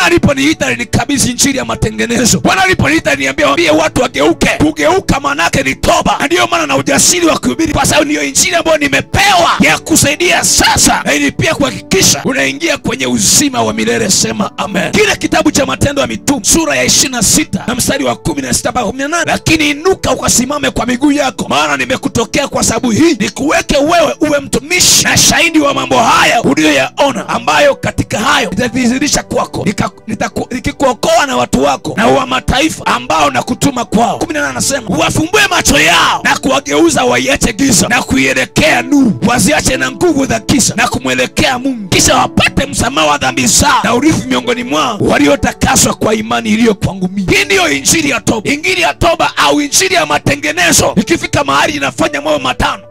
Bwana aliponiita alikabidhi injili ya matengenezo. Bwana aliponiita aliniambia waambie watu wageuke. Kugeuka maana yake ni toba. Na ndio maana na ujasiri wa kuhubiri, kwa sababu ndio injili ambayo nimepewa ya kusaidia sasa, na ili pia kuhakikisha unaingia kwenye uzima wa milele. Sema amen. Kile kitabu cha Matendo ya Mitume sura ya 26 na mstari wa 16 mpaka 18, lakini inuka ukasimame kwa miguu yako, maana nimekutokea kwa sababu hii, nikuweke wewe uwe mtumishi na shahidi wa mambo haya uliyoyaona, ambayo katika hayo nitadhihirisha kwako, nikikuokoa na watu wako na wa mataifa ambao nakutuma kwao. 18 anasema wafumbue macho yao na kuwageuza waiache giza na kuielekea nuru, waziache na nguvu za giza na kumwelekea Mungu, kisha wapate msamaha wa dhambi zao na urithi miongoni mwao waliotakaswa kwa imani iliyo kwangu mimi. Hii ndiyo injili ya toba. Injili ya toba au injili ya matengenezo ikifika mahali inafanya mambo matano.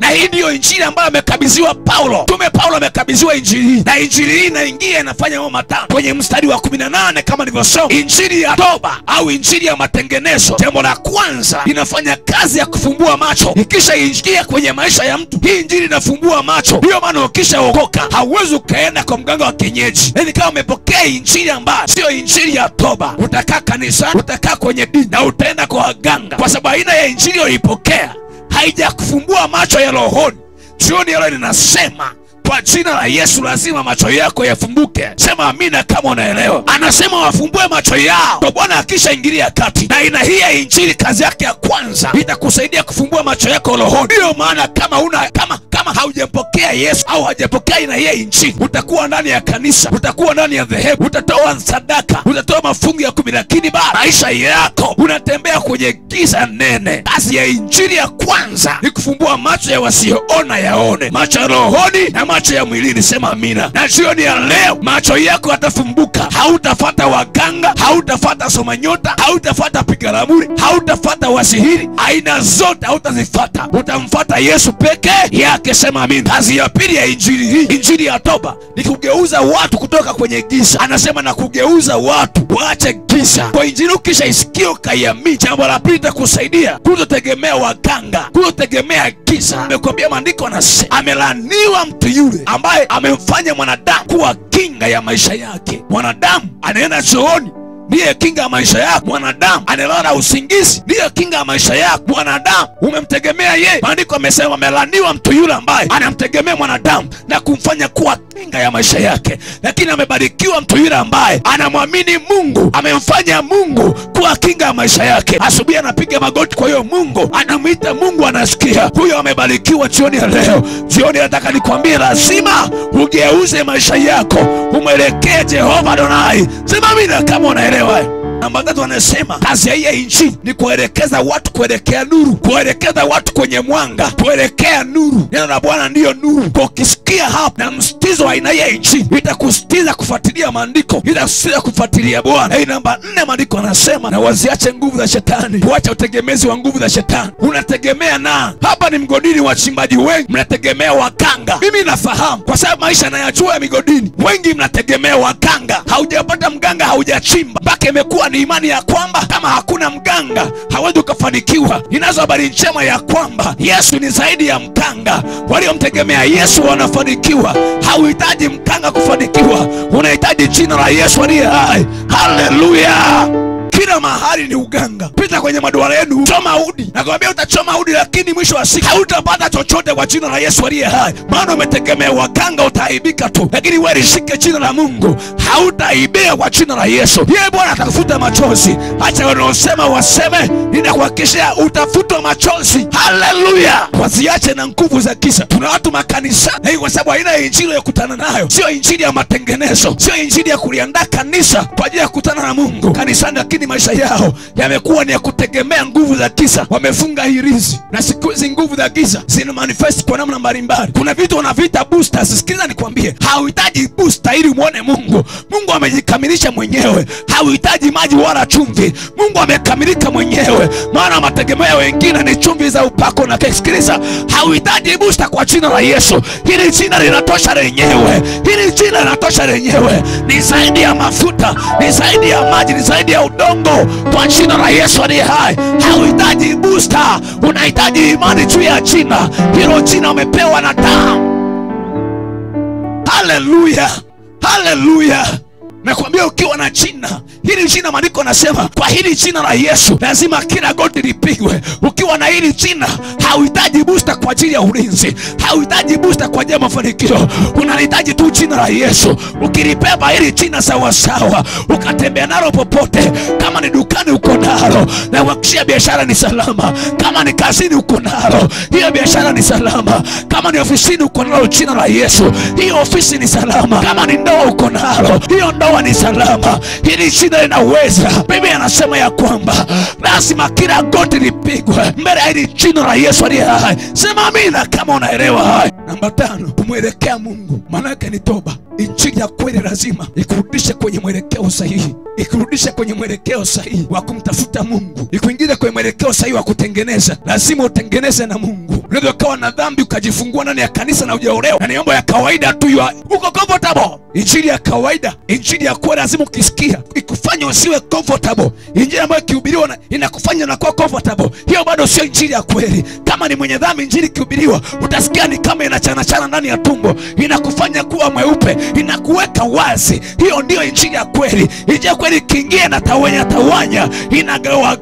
Na hii ndiyo injili ambayo amekabidhiwa Paulo. Mtume Paulo amekabidhiwa injili hii, na injili hii inaingia inafanya mambo matano. Kwenye mstari wa 18 kama nilivyosema, injili ya toba au injili ya matengenezo, jambo la kwanza inafanya kazi ya kufumbua macho. Ikisha ingia kwenye maisha ya mtu, hii injili inafumbua macho. Ndio maana ukisha okoka hauwezi ukaenda kwa mganga wa kienyeji. Yaani kama umepokea injili ambayo sio injili ya toba, utakaa kanisani, utakaa kwenye dini na utaenda kwa waganga, kwa sababu aina ya injili uliipokea haijakufumbua macho ya rohoni. Jioni leo ninasema kwa jina la Yesu lazima macho yako yafumbuke. Sema amina kama unaelewa. Anasema wafumbue macho yao. Kwa Bwana akisha ingilia kati. Na ina hii ya injili kazi yake ya kwanza itakusaidia kufumbua macho yako rohoni. Ndio maana kama haujapokea Yesu au hajapokea ina hii injili, utakuwa ndani ya kanisa, utakuwa ndani ya dhehebu, utatoa sadaka, utatoa mafungu ya 10, lakini maisha yako unatembea kwenye giza nene. Kazi ya injili ya kwanza ni kufumbua macho ya wasioona yaone, macho ya rohoni na macho ya mwilini. Sema amina. Na jioni ya leo macho yako yatafumbuka. Hautafuata waganga, hautafuata soma nyota, hautafuata piga ramli, hautafuata wasihiri, aina zote hautazifuata. Utamfuata Yesu peke yake. Sema amina. Kazi ya pili ya injili hii, injili ya toba, ni kugeuza watu kutoka kwenye giza. Anasema na kugeuza watu waache giza. Kwa injili ukisha isikia ukaiamini, jambo la pili itakusaidia kutotegemea waganga, kutotegemea giza. Nimekwambia maandiko yanasema amelaaniwa mtu yule ambaye amemfanya mwanadamu kuwa kinga ya maisha yake. Mwanadamu anaenda chooni, ndiye kinga ya maisha yako. Mwanadamu analala usingizi, ndiye kinga ya maisha yako. Mwanadamu umemtegemea yeye. Maandiko amesema amelaaniwa mtu yule ambaye anamtegemea mwanadamu na kumfanya kuwa kinga ya maisha yake. Lakini amebarikiwa mtu yule ambaye anamwamini Mungu, amemfanya Mungu kuwa kinga ya maisha yake. Asubuhi anapiga magoti kwa hiyo Mungu, anamuita Mungu, anasikia. Huyo amebarikiwa jioni ya leo. Jioni nataka nikwambie lazima ugeuze maisha yako, umwelekee Jehova Adonai. Sema amina kama unaelewa. Namba 3 anasema kazi ya injili ni kuelekeza watu kuelekea nuru, kuelekeza watu kwenye mwanga, kuelekea nuru. Neno la Bwana ndiyo nuru. Kwa ukisikia hapa na msitizo wa aina ya injili, itakusitiza kufuatilia maandiko, itakusitiza kufuatilia Bwana. Namba 4 maandiko anasema na waziache nguvu za shetani, kuacha utegemezi wa nguvu za shetani. Unategemea na hapa ni mgodini, wachimbaji wengi mnategemea waganga. Mimi nafahamu kwa sababu maisha nayajua ya migodini. Wengi mnategemea waganga, haujapata mganga, haujachimba, mpaka imekuwa ni imani ya kwamba kama hakuna mganga hawezi ukafanikiwa. Ninazo habari njema ya kwamba Yesu ni zaidi ya mganga. Waliomtegemea Yesu wanafanikiwa. Hauhitaji mganga kufanikiwa, unahitaji jina la Yesu aliye hai. Haleluya. Kila mahali ni uganga. Pita kwenye maduara yenu, choma udi. Nakwambia utachoma udi, lakini mwisho wa siku hautapata chochote kwa jina la Yesu aliye hai. Maana umetegemea waganga, utaibika tu. Lakini wewe shike jina la Mungu, hautaibia kwa jina la Yesu. Yeye Bwana atakufuta machozi. Acha wanaosema waseme, ninakuhakikishia utafutwa machozi. Haleluya. Wasiache na nguvu za giza. Tuna watu makanisa, na kwa sababu haina injili ya kukutana nayo. Sio injili ya matengenezo, sio injili ya kuliandaa kanisa kwa ajili ya kukutana na Mungu kanisani, lakini maisha yao yamekuwa ni ya kutegemea nguvu za giza. Wamefunga hirizi, na siku hizi nguvu za giza zina manifest kwa namna mbalimbali. Kuna vitu wanaviita boosters. Sikiliza nikwambie, hauhitaji booster ili muone Mungu. Mungu amejikamilisha mwenyewe. Hauhitaji maji wala chumvi. Mungu amekamilika mwenyewe. Maana mategemeo wengine ni chumvi za upako na keki. Sikiliza, hauhitaji booster kwa jina la Yesu. Hili jina linatosha lenyewe. Hili jina linatosha lenyewe. Ni zaidi ya mafuta, ni zaidi ya maji, ni zaidi ya udongo. Kwa jina la Yesu aliye hai. Hauhitaji booster, unahitaji imani juu ya jina. Hilo jina umepewa na damu. Haleluya. Haleluya. Nakwambia ukiwa na jina, hili jina maandiko yanasema kwa hili jina la Yesu lazima kila goti lipigwe. Ukiwa na hili jina hauhitaji booster kwa ajili ya ulinzi, hauhitaji booster kwa ajili ya mafanikio. Unahitaji tu jina la Yesu. Ukilibeba hili jina sawa sawa, ukatembea nalo popote, kama ni dukani uko nalo, na wakishia biashara ni salama. Kama ni kazini uko nalo, hiyo biashara ni salama. Kama ni ofisini uko nalo jina la Yesu, hiyo ofisi ni salama. Kama ni ndoa uko nalo, hiyo ndoa ni salama. Hili jina linaweza. Biblia anasema ya kwamba lazima kila goti lipigwe mbele ya hili jina la Yesu aliye hai. Sema amina kama unaelewa hai. Namba 5, kumwelekea Mungu. Maana yake ni toba. Injili ya kweli lazima ikurudishe kwenye mwelekeo sahihi, ikurudishe kwenye mwelekeo sahihi wa kumtafuta Mungu, ikuingize kwenye mwelekeo sahihi wa kutengeneza. Lazima utengeneze na Mungu. Unaweza ukawa na dhambi ukajifungua ndani ya kanisa na hujaolewa, na ni mambo ya kawaida tu, uko comfortable. Injili ya kawaida, injili ya kweli lazima ukisikia ikufanye usiwe comfortable. Injili ambayo ikihubiriwa inakufanya unakuwa comfortable, hiyo bado sio injili ya kweli. Kama ni mwenye dhambi, injili ikihubiriwa utasikia ni kama inachana ndani ya tumbo, inakufanya kuwa mweupe, inakuweka wazi. Hiyo ndio injili ya kweli. Injili ya kweli kiingia na tawanya, inagawa,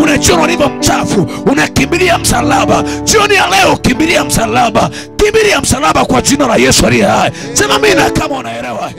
unachora ulivyo mchafu, unakimbilia msalaba. Jioni ya leo kimbilia msalaba, kimbilia msalaba kwa jina la Yesu aliye hai. Sema amina kama unaelewa.